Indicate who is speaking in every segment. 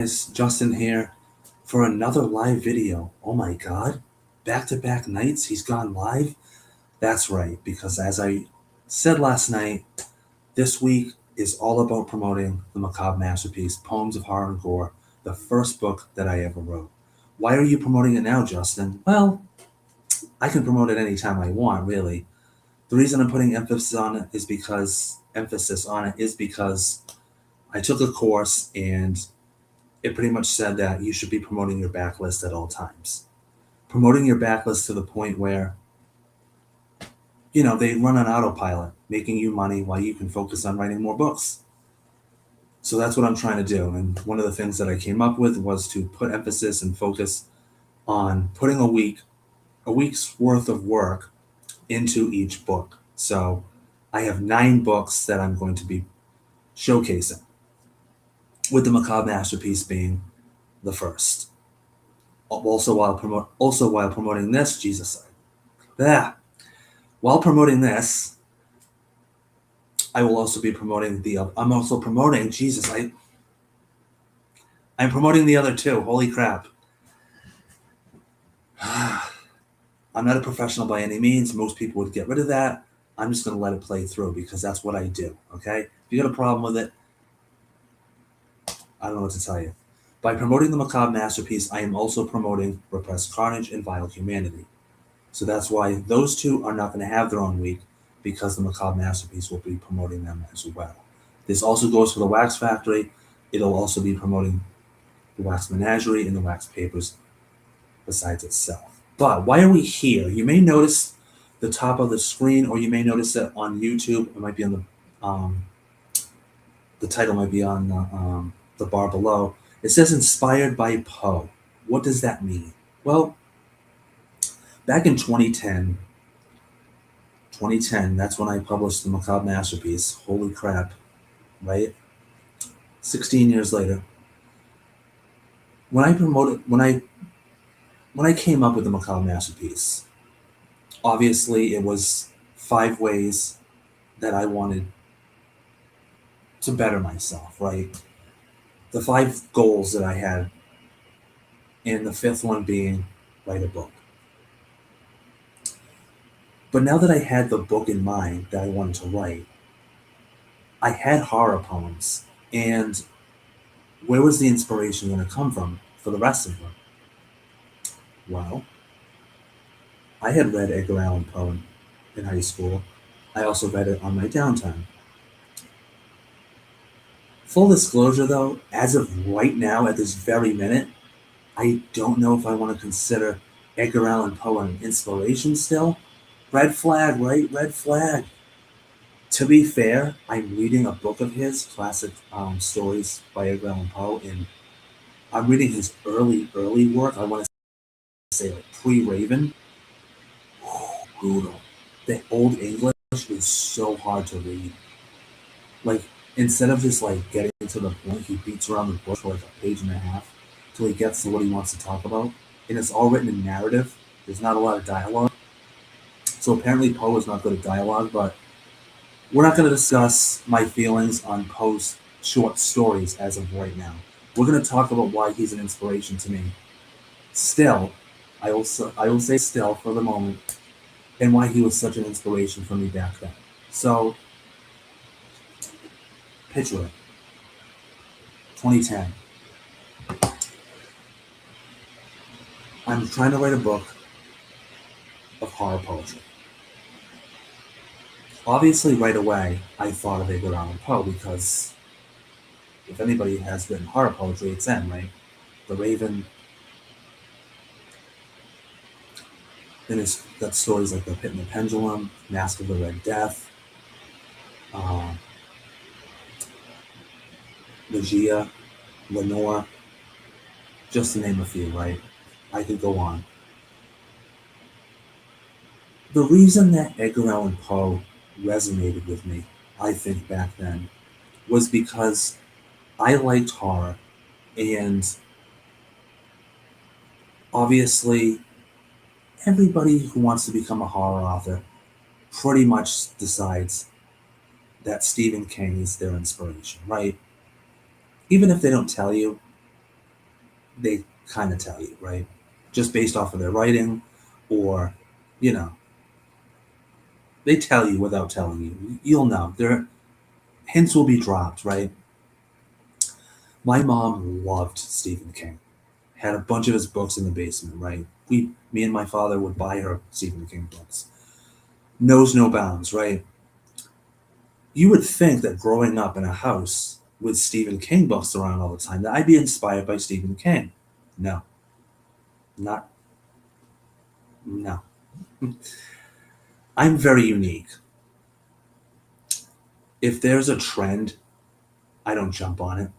Speaker 1: Guys, Justin here for another live video. Oh my god, back-to-back nights he's gone live? That's right, because as I said last night, this week is all about promoting the macabre masterpiece, Poems of Horror and Gore, the first book that I ever wrote. Why are you promoting it now, Justin? Well, I can promote it anytime I want, really. The reason I'm putting emphasis on it is because I took a course and it pretty much said that you should be promoting your backlist at all times. Promoting your backlist to the point where, they run on autopilot, making you money while you can focus on writing more books. So that's what I'm trying to do. And one of the things that I came up with was to put emphasis and focus on putting a week's worth of work into each book. So I have 9 books that I'm going to be showcasing, with the macabre masterpiece being the first. Also while promoting this, Jesus, yeah. While promoting this, I will also be promoting the. I'm also promoting Jesus. I'm promoting the other two. Holy crap! I'm not a professional by any means. Most people would get rid of that. I'm just going to let it play through because that's what I do. Okay. If you got a problem with it, I don't know what to tell you. By promoting the macabre masterpiece, I am also promoting repressed carnage and vile humanity. So that's why those two are not going to have their own week, because the macabre masterpiece will be promoting them as well. This also goes for the Wax Factory. It'll also be promoting the Wax Menagerie and the Wax Papers besides itself. But why are we here? You may notice the top of the screen, or you may notice it on YouTube. It might be on the title might be on the bar below. It says inspired by Poe. What does that mean? Well, back in 2010, that's when I published the macabre masterpiece. Holy crap, right? 16 years later, when I came up with the macabre masterpiece, obviously it was 5 ways that I wanted to better myself, right? The 5 goals that I had, and the 5th one being write a book. But now that I had the book in mind that I wanted to write, I had horror poems, and where was the inspiration going to come from for the rest of them? Well, I had read Edgar Allan Poe in high school. I also read it on my downtime. Full disclosure though, as of right now, at this very minute, I don't know if I want to consider Edgar Allan Poe an inspiration still. Red flag, right? Red flag. To be fair, I'm reading a book of his, classic stories by Edgar Allan Poe, and I'm reading his early work. I want to say like pre-Raven. Brutal. The old English is so hard to read. Like, instead of just like getting to the point, he beats around the bush for like a page and a half till he gets to what he wants to talk about. And it's all written in narrative. There's not a lot of dialogue. So apparently Poe is not good at dialogue, but we're not going to discuss my feelings on Poe's short stories as of right now. We're going to talk about why he's an inspiration to me. Still, I will say still for the moment, and why he was such an inspiration for me back then. So, picture it. 2010. I'm trying to write a book of horror poetry. Obviously, right away, I thought of Edgar Allan Poe because if anybody has written horror poetry, it's him, right? The Raven. Then it's got stories like The Pit and the Pendulum, Mask of the Red Death, uh, Ligeia, Lenore, just to name a few, right? I could go on. The reason that Edgar Allan Poe resonated with me, I think back then, was because I liked horror, and obviously everybody who wants to become a horror author pretty much decides that Stephen King is their inspiration, right? Even if they don't tell you, they kind of tell you, right? Just based off of their writing, or, you know, they tell you without telling you. You'll know. Their hints will be dropped, right? My mom loved Stephen King. Had a bunch of his books in the basement, right? Me and my father would buy her Stephen King books. Knows no bounds, right? You would think that growing up in a house with Stephen King books around all the time, that I'd be inspired by Stephen King. No, not, no. I'm very unique. If there's a trend, I don't jump on it.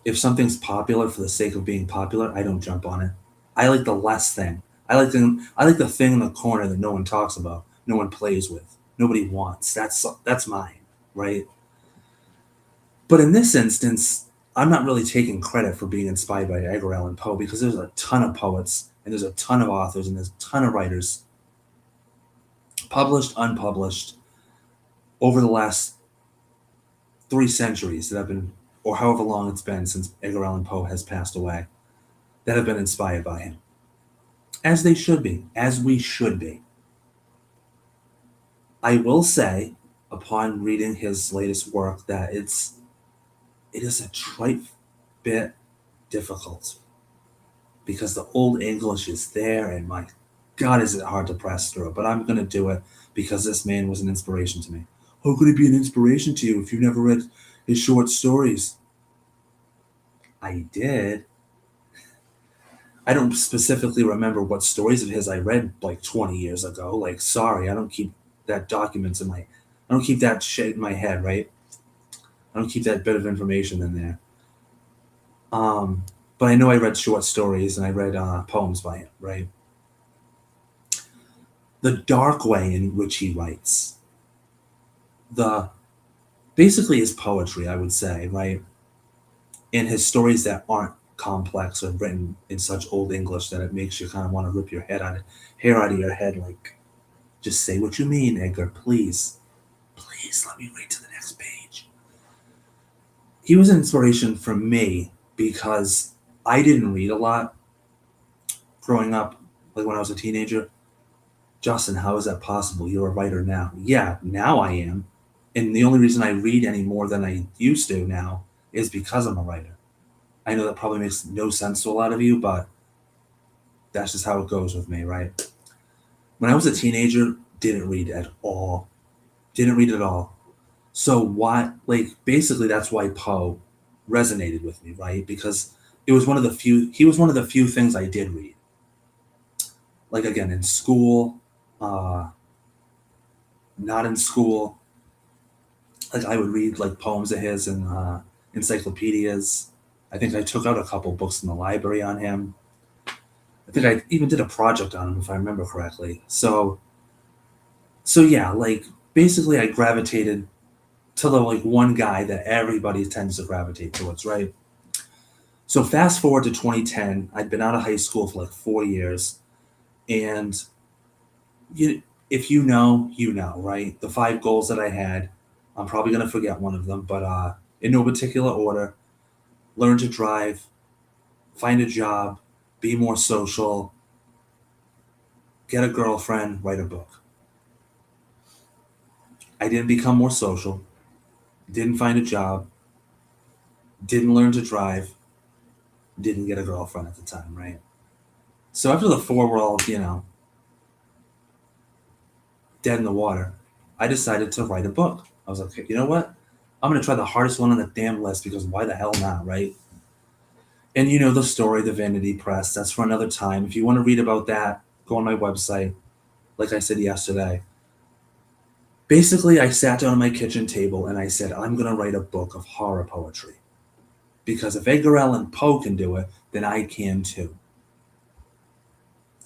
Speaker 1: If something's popular for the sake of being popular, I don't jump on it. I like the less thing. I like the thing in the corner that no one talks about, no one plays with, nobody wants. That's mine, right? But in this instance, I'm not really taking credit for being inspired by Edgar Allan Poe, because there's a ton of poets and there's a ton of authors and there's a ton of writers, published, unpublished, over the last 3 centuries that have been, or however long it's been since Edgar Allan Poe has passed away, that have been inspired by him. As they should be, as we should be. I will say, upon reading his latest work, that it is a trite bit difficult, because the old English is there, and my God, is it hard to press through. But I'm going to do it because this man was an inspiration to me. How could he be an inspiration to you if you never read his short stories? I did. I don't specifically remember what stories of his I read like 20 years ago. Like, sorry, I don't keep that documents in my, I don't keep that shit in my head, right? I don't keep that bit of information in there. Um, but I know I read short stories and I read poems by him, right? The dark way in which he writes, the basically his poetry, I would say, right? And his stories that aren't complex or written in such old English that it makes you kind of want to rip your hair out of your head, like, just say what you mean, Edgar, please. Please let me read to the next page. He was an inspiration for me because I didn't read a lot growing up, like when I was a teenager. Justin, how is that possible? You're a writer now. Yeah, now I am. And the only reason I read any more than I used to now is because I'm a writer. I know that probably makes no sense to a lot of you, but that's just how it goes with me, right? When I was a teenager, didn't read at all. Didn't read at all. So why, like, basically that's why Poe resonated with me, right? Because he was one of the few things I did read. Like, again, in school, uh, not in school, like I would read like poems of his and encyclopedias. I think I took out a couple books in the library on him. I think I even did a project on him, if I remember correctly. So yeah, like basically I gravitated to the like one guy that everybody tends to gravitate towards, right? So fast forward to 2010, I'd been out of high school for like 4 years, and you, if you know, right? The 5 goals that I had, I'm probably gonna forget one of them, but in no particular order: learn to drive, find a job, be more social, get a girlfriend, write a book. I didn't become more social, didn't find a job, didn't learn to drive, didn't get a girlfriend at the time, right? So after the four were all, dead in the water, I decided to write a book. I was like, "Okay, you know what? I'm going to try the hardest one on the damn list, because why the hell not, right?" And you know the story, the Vanity Press, that's for another time. If you want to read about that, go on my website. Like I said yesterday, basically, I sat down at my kitchen table and I said, I'm going to write a book of horror poetry. Because if Edgar Allan Poe can do it, then I can too.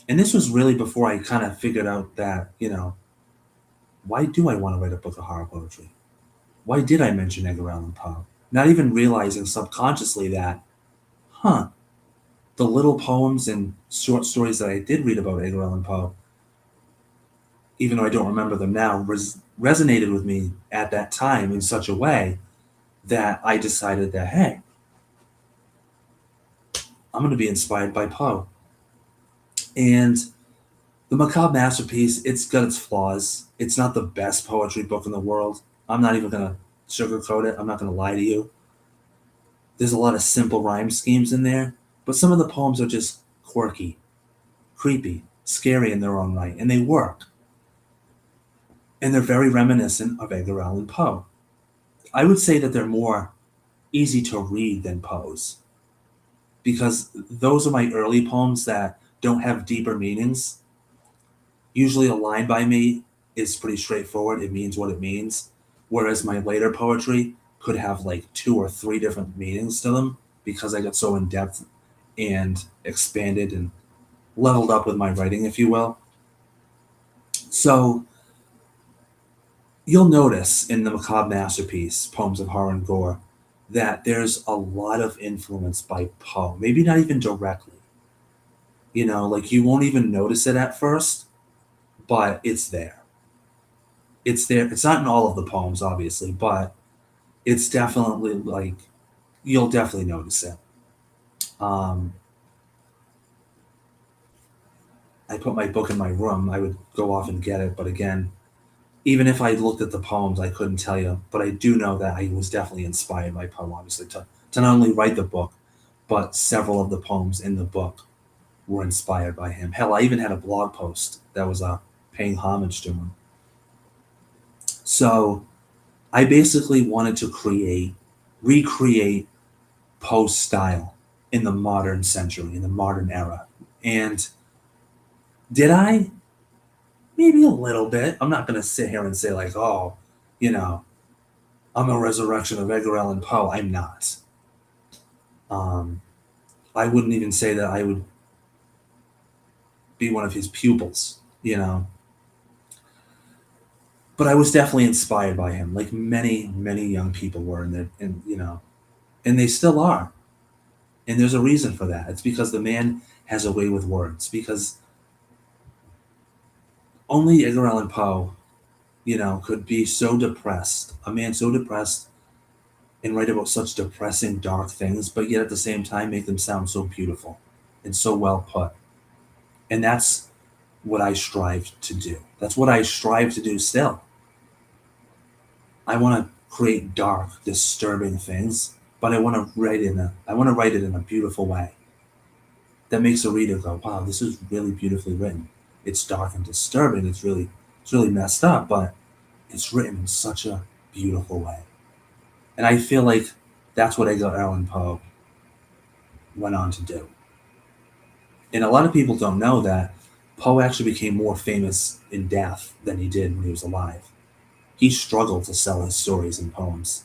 Speaker 1: And this was really before I kind of figured out that, why do I want to write a book of horror poetry? Why did I mention Edgar Allan Poe? Not even realizing subconsciously that, huh, the little poems and short stories that I did read about Edgar Allan Poe, even though I don't remember them now, resonated with me at that time in such a way that I decided that, hey, I'm going to be inspired by Poe. And the Macabre Masterpiece, it's got its flaws. It's not the best poetry book in the world. I'm not even going to sugarcoat it. I'm not going to lie to you. There's a lot of simple rhyme schemes in there, but some of the poems are just quirky, creepy, scary in their own right, and they work. And they're very reminiscent of Edgar Allan Poe. I would say that they're more easy to read than Poe's because those are my early poems that don't have deeper meanings. Usually, a line by me is pretty straightforward, it means what it means. Whereas my later poetry could have like two or three different meanings to them because I got so in depth and expanded and leveled up with my writing, if you will. So, you'll notice in the Macabre Masterpiece, Poems of Horror and Gore, that there's a lot of influence by Poe. Maybe not even directly. You know, like you won't even notice it at first, but it's there. It's there. It's not in all of the poems, obviously, but it's definitely like you'll definitely notice it. Um, I put my book in my room. I would go off and get it, but again, even if I looked at the poems, I couldn't tell you. But I do know that I was definitely inspired by Poe, obviously, to not only write the book, but several of the poems in the book were inspired by him. Hell, I even had a blog post that was paying homage to him. So I basically wanted to recreate Poe's style in the modern century, in the modern era. And did I? Maybe a little bit. I'm not going to sit here and say, like, oh, you know, I'm a resurrection of Edgar Allan Poe. I'm not. Um, I wouldn't even say that I would be one of his pupils, you know. But I was definitely inspired by him, like many, many young people were, and you know, and they still are. And there's a reason for that. It's because the man has a way with words. Because only Edgar Allan Poe, you know, could be so depressed, a man so depressed, and write about such depressing, dark things, but yet at the same time make them sound so beautiful and so well put. And that's what I strive to do. That's what I strive to do still. I want to create dark, disturbing things, but I want to write it in a beautiful way that makes a reader go, "Wow, this is really beautifully written. It's dark and disturbing. It's really messed up, but it's written in such a beautiful way." And I feel like that's what Edgar Allan Poe went on to do. And a lot of people don't know that Poe actually became more famous in death than he did when he was alive. He struggled to sell his stories and poems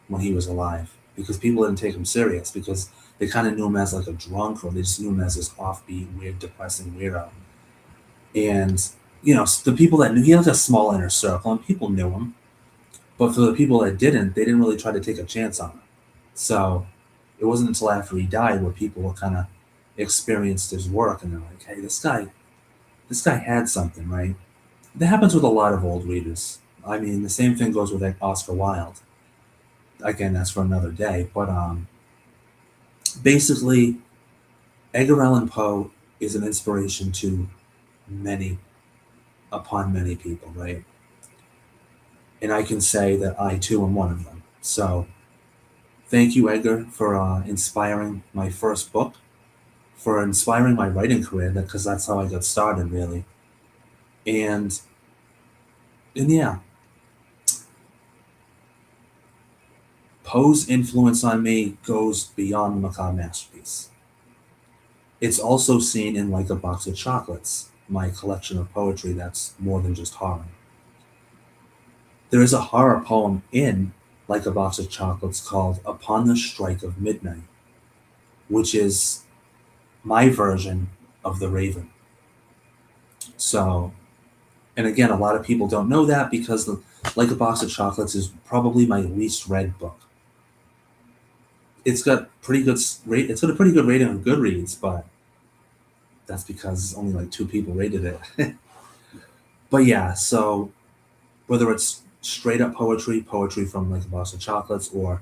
Speaker 1: when he was alive because people didn't take him serious because they kind of knew him as like a drunk or they just knew him as this offbeat, weird, depressing weirdo. And, you know, the people that knew, he had like a small inner circle and people knew him. But for the people that didn't, they didn't really try to take a chance on him. So it wasn't until after he died where people were kind of experienced his work and they're like, hey, this guy had something, right? That happens with a lot of old readers. I mean, the same thing goes with like Oscar Wilde. Again, that's for another day. But basically, Edgar Allan Poe is an inspiration to many, upon many people, right? And I can say that I too am one of them. So thank you, Edgar, for inspiring my first book, for inspiring my writing career, because that's how I got started, really. And yeah, Poe's influence on me goes beyond the Macabre Masterpiece. It's also seen in Like a Box of Chocolates, my collection of poetry that's more than just horror. There is a horror poem in Like a Box of Chocolates called Upon the Strike of Midnight, which is my version of The Raven. So, and again, a lot of people don't know that because Like a Box of Chocolates is probably my least read book. It's got pretty good rate. It's got a pretty good rating on Goodreads, but that's because only like two people rated it. But yeah, so whether it's straight up poetry, poetry from Like a Box of Chocolates, or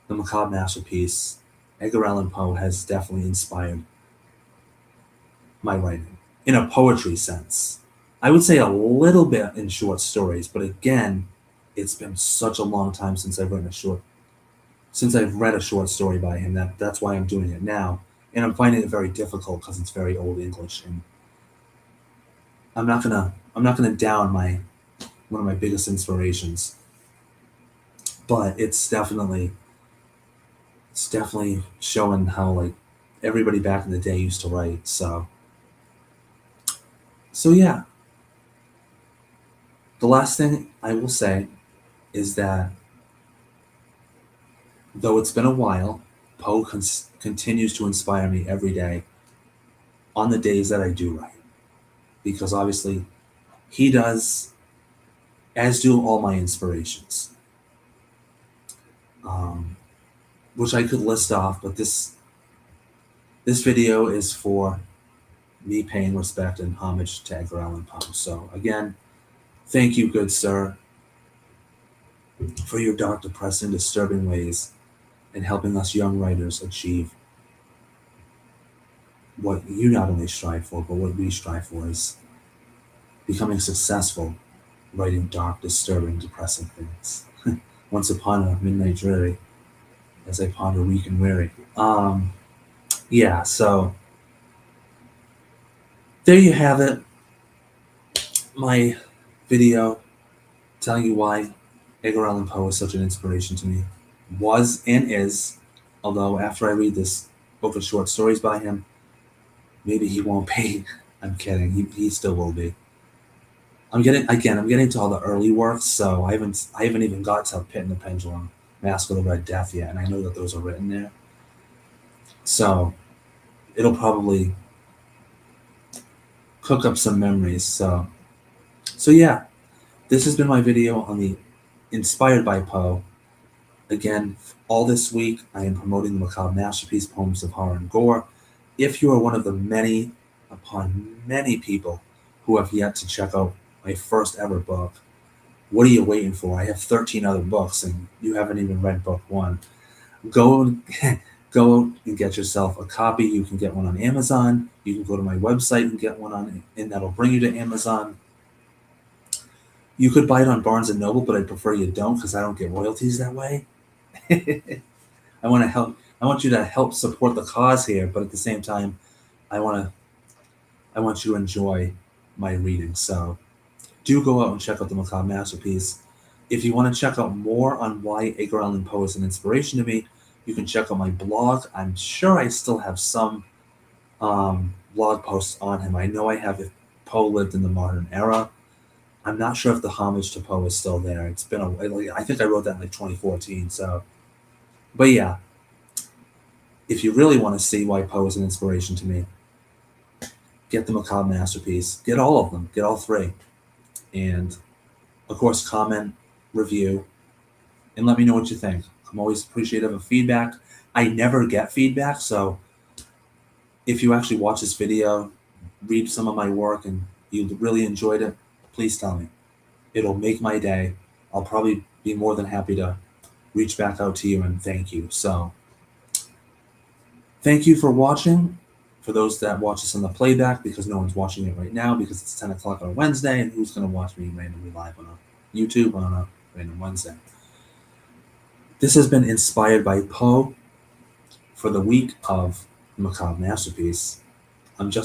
Speaker 1: the Macabre Masterpiece, Edgar Allan Poe has definitely inspired my writing in a poetry sense. I would say a little bit in short stories, but again, it's been such a long time since I've read a short story by him that's why I'm doing it now. And I'm finding it very difficult because it's very old English, and I'm not gonna down my one of my biggest inspirations, but it's definitely showing how like everybody back in the day used to write. So yeah, the last thing I will say is that though it's been a while, Poe continues to inspire me every day on the days that I do write, because obviously he does, as do all my inspirations, um, which I could list off, but this video is for me paying respect and homage to Edgar Allan Poe. So again, thank you, good sir, for your dark, depressing, disturbing ways in helping us young writers achieve what you not only strive for, but what we strive for is becoming successful writing dark, disturbing, depressing things. Once upon a midnight dreary, as I ponder weak and weary. Yeah, so there you have it. My video telling you why Edgar Allan Poe is such an inspiration to me. Was and is, although after I read this book of short stories by him, maybe he won't be. I'm kidding. He still will be. I'm getting to all the early works, so I haven't even got to Pit and the Pendulum, Mask of the Red Death yet, and I know that those are written there. So it'll probably cook up some memories. So yeah, this has been my video on the Inspired by Poe. Again, all this week I am promoting the Macabre Masterpiece, Poems of Horror and Gore. If you are one of the many upon many people who have yet to check out my first ever book, what are you waiting for? I have 13 other books and you haven't even read book one. Go go and get yourself a copy. You can get one on Amazon. You can go to my website and get one on, and that'll bring you to Amazon. You could buy it on Barnes and Noble, but I prefer you don't because I don't get royalties that way. I want to help. I want you to help support the cause here, but at the same time, I want you to enjoy my reading. So do go out and check out the Macabre Masterpiece. If you want to check out more on why Edgar Allan Poe is an inspiration to me, you can check out my blog. I'm sure I still have some blog posts on him. I know I have If Poe Lived in the Modern Era. I'm not sure if the homage to Poe is still there. It's been I think I wrote that in like 2014. So, but yeah, if you really want to see why Poe is an inspiration to me, get the Macabre Masterpiece. Get all of them. Get all three. And of course, comment, review, and let me know what you think. I'm always appreciative of feedback. I never get feedback, so if you actually watch this video, read some of my work, and you really enjoyed it, please tell me. It'll make my day. I'll probably be more than happy to reach back out to you and thank you. So, thank you for watching. For those that watch this on the playback, because no one's watching it right now because it's 10 o'clock on a Wednesday, and who's going to watch me randomly live on a YouTube on a random Wednesday? This has been Inspired by Poe for the week of Macabre Masterpiece. I'm just